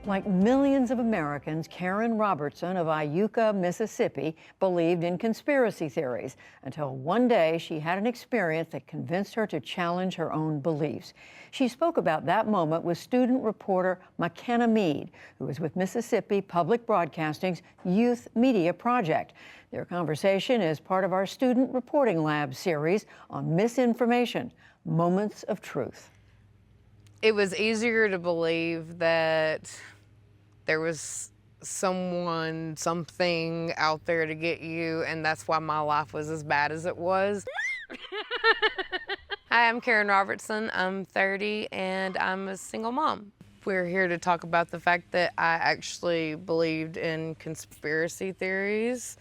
Like millions of Americans, Karen Robertson of Iuka, Mississippi, believed in conspiracy theories until one day she had an experience that convinced her to challenge her own beliefs. She spoke about that moment with student reporter McKenna Mead, who is with Mississippi Public Broadcasting's Youth Media Project. Their conversation is part of our Student Reporting Lab series on misinformation, Moments of Truth. It was easier to believe that there was something out there to get you, and that's why my life was as bad as it was. Hi, I'm Karen Robertson. I'm 30 and I'm a single mom. We're here to talk about the fact that I actually believed in conspiracy theories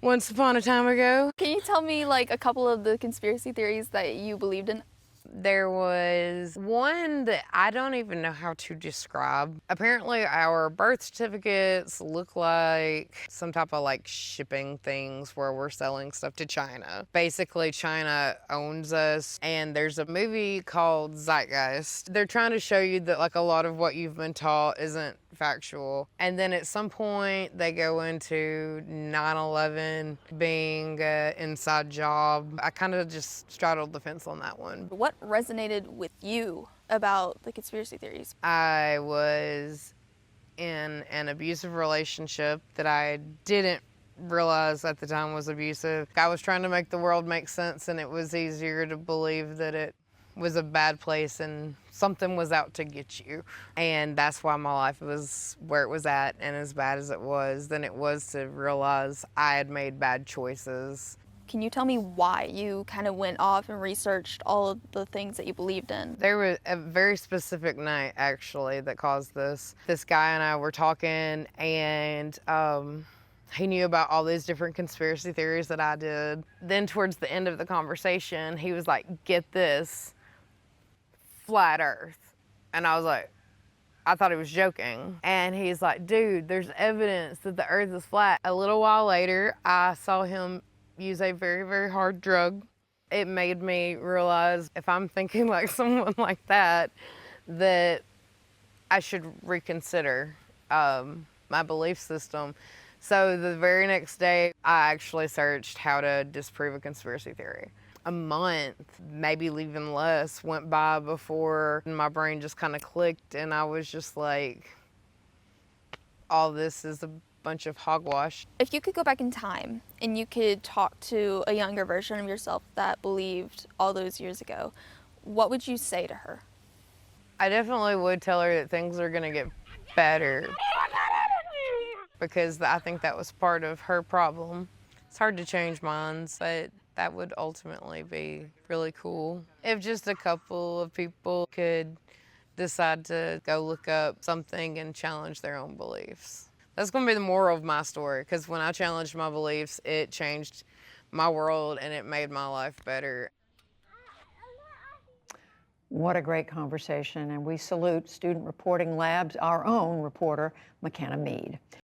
once upon a time ago. Can you tell me like a couple of the conspiracy theories that you believed in? There was one that I don't even know how to describe. Apparently our birth certificates look like some type of like shipping things where we're selling stuff to China. Basically China owns us, and there's a movie called Zeitgeist. They're trying to show you that like a lot of what you've been taught isn't factual. And then at some point they go into 9/11 being an inside job. I kind of just straddled the fence on that one. What resonated with you about the conspiracy theories? I was in an abusive relationship that I didn't realize at the time was abusive. I was trying to make the world make sense, and it was easier to believe that it was a bad place and something was out to get you. And that's why my life was where it was at and as bad as it was than it was to realize I had made bad choices. Can you tell me why you kind of went off and researched all of the things that you believed in? There was a very specific night actually that caused this. This guy and I were talking, and he knew about all these different conspiracy theories that I did. Then towards the end of the conversation, he was like, "Get this, flat Earth." And I was like, I thought he was joking. And he's like, "Dude, there's evidence that the Earth is flat." A little while later, I saw him use a very, very hard drug. It made me realize if I'm thinking like someone like that I should reconsider my belief system. So the very next day, I actually searched how to disprove a conspiracy theory. A month, maybe even less, went by before my brain just kind of clicked, and I was just like, all this is a bunch of hogwash. If you could go back in time and you could talk to a younger version of yourself that believed all those years ago, what would you say to her? I definitely would tell her that things are gonna get better, because I think that was part of her problem. It's hard to change minds, but that would ultimately be really cool. If just a couple of people could decide to go look up something and challenge their own beliefs. That's gonna be the moral of my story, because when I challenged my beliefs, it changed my world and it made my life better. What a great conversation, and we salute Student Reporting Lab's our own reporter, McKenna Mead.